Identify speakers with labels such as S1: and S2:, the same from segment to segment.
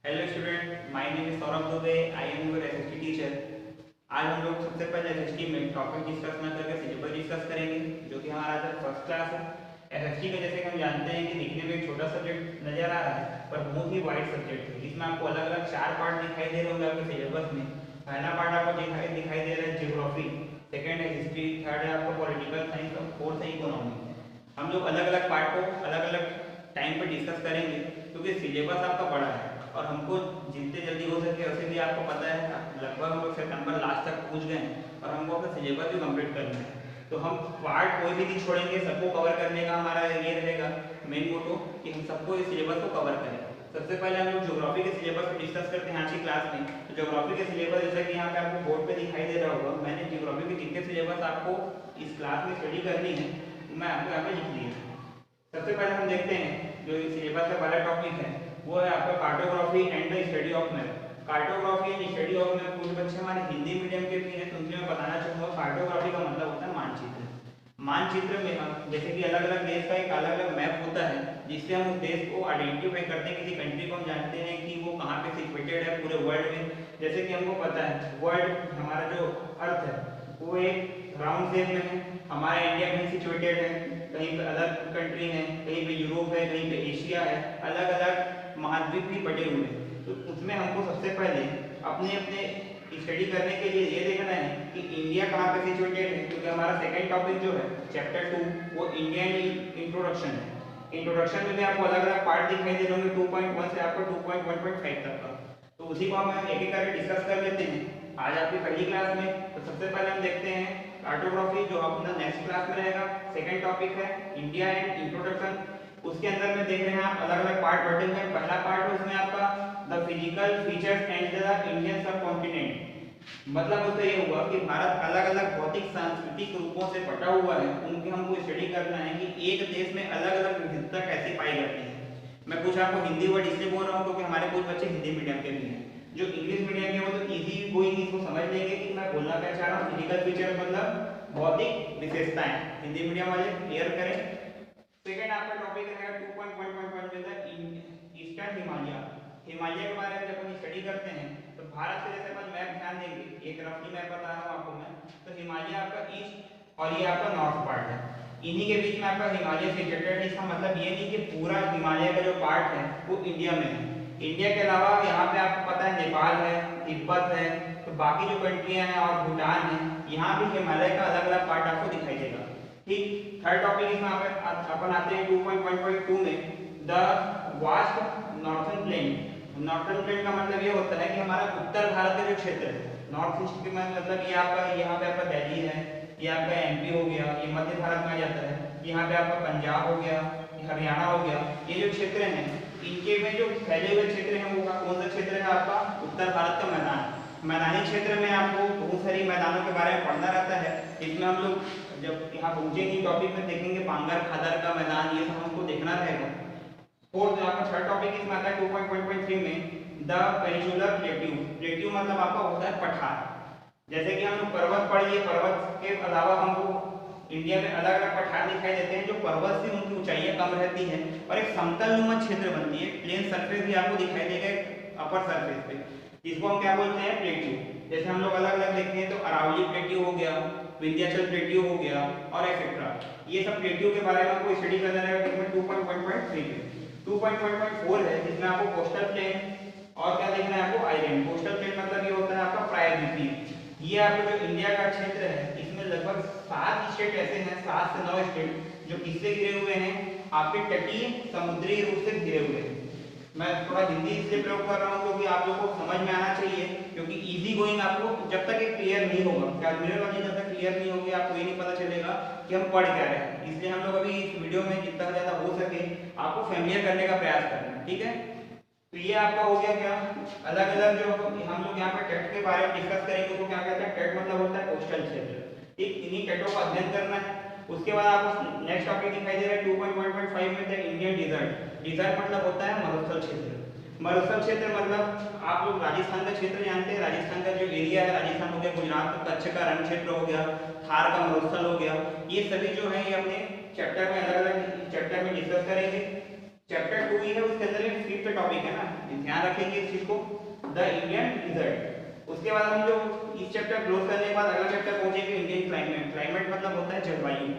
S1: Hello student, my name is Saurabh Dubey. I am your SST teacher. आज हम लोग सबसे पहले एसएसटी में टॉपिक डिस्कस ना करके सिलेबस डिस्कस करेंगे, जो कि हमारा आज फर्स्ट क्लास है। एसएसटी का जैसे कि हम जानते हैं कि दिखने में एक छोटा सब्जेक्ट नजर आ रहा है, पर बहुत ही वाइड सब्जेक्ट है। इसमें आपको अलग अलग 4 पार्ट दिखाई दे रहे होंगे आपके सिलेबस में। पहला पार्ट आपको दिखाई दे रहा है जियोग्राफी, सेकेंड है हिस्ट्री, थर्ड है आपका पॉलिटिकल साइंस और फोर्थ है इकोनॉमी। हम लोग अलग अलग पार्ट को अलग अलग टाइम पर डिस्कस करेंगे, क्योंकि सिलेबस आपका बड़ा है और हमको जितने जल्दी हो सके वैसे भी आपको पता है लगभग हम लोग सितंबर लास्ट तक पहुंच गए हैं और हमको अपना सिलेबस भी कंप्लीट करना है। तो हम पार्ट कोई भी नहीं छोड़ेंगे, सबको कवर करने का हमारा ये रहेगा मेन मोटो कि हम सबको इस सिलेबस को कवर करें। सबसे पहले हम लोग ज्योग्राफी के सिलेबस को डिस्कस करते हैं आज की क्लास में। तो ज्योग्राफी के सिलेबस जैसा कि यहाँ पे आपको बोर्ड पे दिखाई दे रहा होगा, मैंने ज्योग्राफी के जितने सिलेबस आपको इस क्लास में स्टडी करनी है मैं आपको यहाँ पे लिख दिया। सबसे पहले हम देखते हैं जो सिलेबस का पहला टॉपिक है वो है आपका cartography and the study of map. Cartography and study of map कुछ बच्चे हमारे हिंदी मीडियम के भी हैं, तो उनसे मैं बताना चाहूँगा कार्टोग्राफी का मतलब होता है मानचित्र। मानचित्र में हम जैसे कि अलग अलग देश का एक अलग अलग मैप होता है, जिससे हम उस देश को आइडेंटिफाई करते हैं। किसी कंट्री को हम जानते हैं कि वो कहाँ पे सिचुएटेड है पूरे वर्ल्ड में। जैसे कि हमको पता है वर्ल्ड हमारा जो अर्थ है वो एक राउंड शेप में है। हमारा इंडिया कहीं सिचुएटेड है, कहीं पे अलग कंट्री है, कहीं पे यूरोप है, कहीं पे एशिया है, अलग अलग महाद्वीप भी बटे हुए हैं। तो उसमें हमको सबसे पहले अपने अपने स्टडी करने के लिए ये देखना है कि इंडिया कहाँ पे सिचुएटेड है, क्योंकि हमारा सेकंड टॉपिक जो है चैप्टर 2 वो इंडियन इंट्रोडक्शन है। इंट्रोडक्शन में भी आपको अलग अलग पार्ट दिखाई दे रहे होंगे 2.1 से आपको 2.1.5 तक का। तो उसी को हम एक एक करके डिस्कस कर लेते हैं आज आपकी पहली क्लास में। तो सबसे पहले हम देखते हैं कार्टोग्राफी, जो अपना नेक्स्ट क्लास में रहेगा। सेकंड टॉपिक है इंडिया एंड इंट्रोडक्शन। उसके अंदर में देख रहे हैं आप अलग अलग पार्ट बटे हुए हैं। पहला पार्ट है उसमें आपका the physical features and the Indian सब कॉन्टिनेंट। मतलब उससे ये हुआ कि भारत अलग अलग भौतिक सांस्कृतिक रूपों से बटा हुआ है, उनके हमको स्टडी करना है कि एक देश में अलग अलग विविधता कैसे पाई जाती है। मैं कुछ आपको हिंदी वर्ड इसलिए बोल रहा हूँ क्योंकि हमारे कुछ बच्चे हिंदी मीडियम के भी हैं। जो इंग्लिश मीडियम के वो तो इजी गोइंग इसको समझ लेंगे कि मैं बोलना क्या चाह रहा हूँ। फिजिकल फीचर मतलब भौतिक विशेषताएं, हिंदी मीडियम वाले क्लियर करें। सेकंड आपका टॉपिक रहेगा 2.1.1 में ईस्टर्न हिमालय। हिमालय के बारे में जब हम स्टडी करते हैं तो भारत से जैसे अपन मैप ध्यान देंगे, एक रफली मैप बता रहा हूँ आपको मैं। तो हिमालय आपका ईस्ट और ये आपका नॉर्थ पार्ट है, इन्हीं के बीच में आपका हिमालय सिचुएटेड है। इसका मतलब ये नहीं कि पूरा हिमालय का जो पार्ट है वो इंडिया में है। इंडिया के अलावा यहाँ पे आपको पता है नेपाल है, तिब्बत है, तो बाकी जो कंट्रियां हैं और भूटान है, यहाँ भी हिमालय का अलग अलग पार्ट आपको दिखाई देगा। ठीक। थर्ड टॉपिक इसमें अपन आते हैं 2.1.2 में the vast northern plain. Northern plain का मतलब ये होता है कि हमारा उत्तर भारत का जो क्षेत्र है, नॉर्थ ईस्ट के मतलब ये आपका यहाँ पे आपका दिल्ली है, ये आपका एमपी हो गया, ये मध्य भारत में आ जाता है। यहाँ पे आपका पंजाब हो गया, हरियाणा हो गया, ये जो क्षेत्र हैं इनके में जो फैले हुए क्षेत्र हैं वो कौन सा क्षेत्र है आपका उत्तर भारत का मैदान। मैदानी क्षेत्र में आपको बहुत सारी मैदानों के बारे में पढ़ना रहता है। इसमें हम लोग जब यहाँ पहुंचेंगे टॉपिक में देखेंगे पांगर खादर का मैदान, ये सब हमको देखना रहेगा। फोर्थ आपका थर्ड टॉपिक इसमें आता है 2.1.3 में द पेनिनसुलर प्लेट्यू। प्लेट्यू मतलब आपका होता है पठार। जैसे कि हम लोग पर्वत पढ़ लिए, पर्वत के अलावा हमको इंडिया में अलग अलग पठार दिखाई देते हैं जो पर्वत से उनकी ऊंचाइयां कम रहती है और एक समतलनुमा क्षेत्र बनती है। प्लेन सरफेस भी आपको दिखाई देगा अपर सरफेस पे, जिसको हम क्या बोलते हैं प्लेट्यू। जैसे हम लोग अलग अलग देखते हैं तो अरावली प्लेट्यू हो गया, विंध्याचल प्लेट्यू हो गया और एक्सेट्रा। ये सब प्लेट्यू के बारे में आपको स्टडी करना रहेगा इसमें 2.1.3 पे। 2.1.4 है जिसमें आपको कोस्टल प्लेन और क्या देखना है आपको आइलैंड। कोस्टल प्लेन मतलब ये होता है आपका प्रायद्वीपीय। ये आपका जो इंडिया का क्षेत्र है इसमें लगभग 7 स्टेट ऐसे हैं, 7 से 9 स्टेट जो किससे घिरे हुए हैं, आपके तटीय समुद्री रूप से घिरे हुए हैं। मैं थोड़ा हिंदी इसलिए प्रयोग कर रहा हूँ क्योंकि आप लोगों को समझ में आना चाहिए, क्योंकि इजी गोइंग आपको जब तक ये क्लियर नहीं होगा, कैलकुलेटर जब तक क्लियर नहीं होगी आपको ये नहीं पता चलेगा कि हम पढ़ क्या रहे हैं। इसलिए हम लोग अभी इस वीडियो में जितना ज़्यादा हो सके आपको फैमिलियर करने का प्रयास करना है, ठीक है। तो ये आपका हो गया क्या अलग अलग जो हम लोग यहाँ पे टेट के बारे में डिस्कस करेंगे तो क्या कहते हैं टेट मतलब होता है कोस्टल क्षेत्र। ठीक, इन्हीं टेटों का अध्ययन करना है। उसके बाद आपको नेक्स्ट टॉपिक दिखाई दे रहा है 2.1.5 में द इंडियन डिजर्ट। डिजर्ट मतलब होता है मरुस्थल क्षेत्र। मरुस्थल क्षेत्र मतलब आप लोग राजस्थान का क्षेत्र जानते हैं, राजस्थान का जो एरिया है, राजस्थान हो गया, गुजरात का कच्छ का रण क्षेत्र हो गया, थार का मरुस्थल हो गया, ये सभी जो है ये अपने चैप्टर में अलग अलग चैप्टर में डिस्कस करेंगे। चैप्टर 2 ही है, उसके अंदर ये फिफ्थ टॉपिक है ना, ध्यान रखेंगे इस चीज को, द इंडियन डिजर्ट। उसके बाद हम जो इस चैप्टर क्लोज करने के बाद अगला चैप्टर पहुंचेंगे इंडियन क्लाइमेट। क्लाइमेट मतलब होता है जलवायु।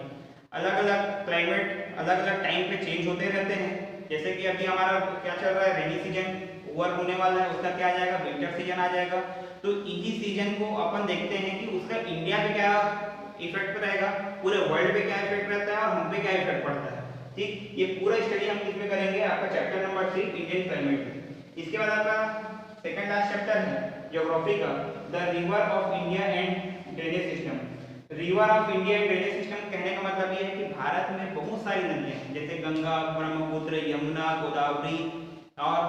S1: अलग अलग क्लाइमेट अलग अलग टाइम पे चेंज होते रहते हैं। जैसे कि अभी हमारा क्या चल रहा है, रेनी सीजन ओवर होने वाला है, उसका क्या आ जाएगा, विंटर सीजन आ जाएगा। तो इसी सीजन को अपन देखते हैं कि उसका इंडिया पे क्या इफेक्ट रहेगा, पूरे वर्ल्ड पे क्या इफेक्ट रहता है और हम पे क्या इफेक्ट पड़ता है। ठीक, ये पूरा स्टडी हम किसमें करेंगे, आपका चैप्टर नंबर 3 इंडियन क्लाइमेट। इसके बाद आपका सेकंड लास्ट चैप्टर है ज्योग्राफी का, the river of India and drainage system. River of India and drainage system कहने का मतलब ये है कि भारत में बहुत सारी नदियां हैं, जैसे गंगा, ब्रह्मपुत्र, यमुना, गोदावरी, और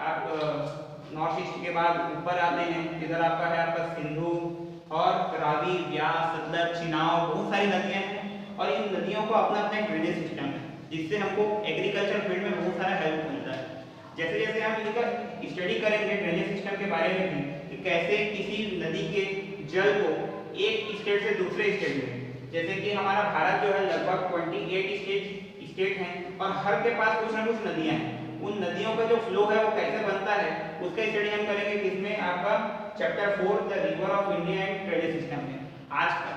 S1: आप नॉर्थ ईस्ट के बाद ऊपर आते हैं, इधर आपका है आपका सिंधु और रावी, व्यास, सतलज, चिनाब, बहुत सारी नदियां हैं। और इन नदियों को अपना अपना एक ड्रेनेज सिस्टम है, जिससे हमको एग्रीकल्चर फील्ड में बहुत सारा हेल्प मिलता है। जैसे जैसे हम इनका स्टडी करेंगे ड्रेनेज सिस्टम के बारे में भी, कि कैसे किसी नदी के जल को एक स्टेट से दूसरे स्टेट में, जैसे कि हमारा भारत जो है लगभग 28 स्टेट हैं और हर के पास कुछ ना कुछ नदियां हैं। उन नदियों का जो फ्लो है वो कैसे बनता है उसका स्टडी हम करेंगे किसमें, आपका chapter 4 the river of India and drainage system में। आज का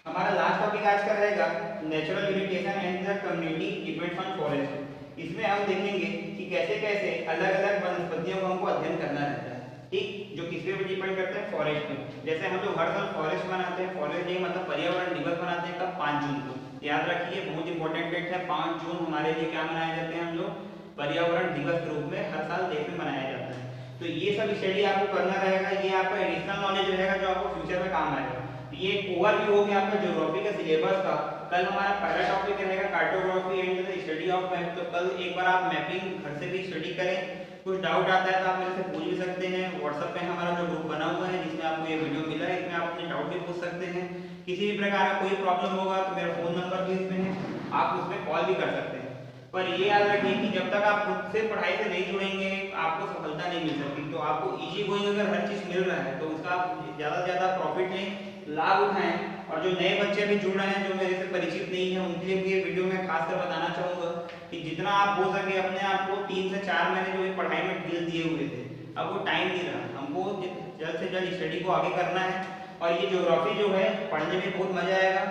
S1: हमारा लास्ट टॉपिक आज का रहेगा natural irrigation and the community depends on forest. इसमें हम देखेंगे कि कैसे कैसे अलग अलग वनस्पतियों को हमको अध्ययन करना रहता है, ठीक, जो किस पे डिपेंड करते हैं, फॉरेस्ट पे। जैसे हम लोग हर साल फॉरेस्ट मनाते हैं, फॉरेस्ट डे मतलब पर्यावरण दिवस मनाते हैं कब, 5 जून को। याद रखिए, बहुत इंपॉर्टेंट डेट है 5 जून, हमारे लिए क्या मनाए जाते हैं, हम लोग पर्यावरण दिवस के रूप में हर साल देश में मनाया जाता है। तो ये सब स्टडी आपको करना रहेगा, ये आपका एडिशनल नॉलेज रहेगा जो आपको फ्यूचर में काम आएगा। ये एक ओवरव्यू हो गया आपका ज्योग्राफी का सिलेबस का। कल हमारा पहला टॉपिक रहेगा cartography and the study of map. तो कल एक बार आप मैपिंग घर से भी स्टडी करें। कुछ डाउट आता है तो आप मेरे से पूछ भी सकते हैं। व्हाट्सएप पे हमारा जो ग्रुप बना हुआ है जिसमें आपको ये वीडियो मिला है, इसमें आप अपने डाउट भी पूछ सकते हैं। किसी भी प्रकार का कोई प्रॉब्लम होगा तो मेरा फोन नंबर भी इसमें है, आप उसमें कॉल भी कर सकते हैं। पर ये याद रखिए कि जब तक आप खुद से पढ़ाई से नहीं जुड़ेंगे आपको सफलता नहीं मिल सकती। तो आपको इजी गोइंग अगर हर चीज़ मिल रहा है तो उसका आप ज़्यादा से ज़्यादा प्रॉफिट लें, लाभ उठाएं। और जो नए बच्चे भी जुड़ रहे हैं, जो मेरे से परिचित नहीं है, उनके लिए भी ये वीडियो में खासकर बताना चाहूँगा कि जितना आप हो सके अपने आप को 3 से 4 महीने जो ये पढ़ाई में ढील दिए हुए थे, अब वो टाइम नहीं रहा, हमको जल्द से जल्द स्टडी को आगे करना है। और ये ज्योग्राफी जो है पढ़ने में बहुत मजा आएगा,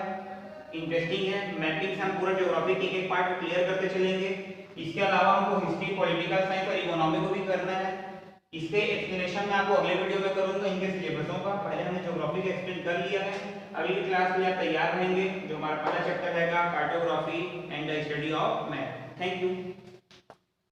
S1: इंटरेस्टिंग है। मैपिंग से हम पूरा ज्योग्राफी के एक पार्ट क्लियर करते चलेंगे। इसके अलावा हमको हिस्ट्री, पॉलिटिकल साइंस और इकोनॉमी को भी करना है। इसके एक्सप्लेनेशन मैं आपको अगले वीडियो में करूंगा इनके सिलेबसों का। पहले हमने ज्योग्राफी का एक्सप्लेन कर लिया है, अगली क्लास के लिए आप तैयार रहेंगे जो हमारा पहला चैप्टर रहेगा cartography and the study of map. Thank you.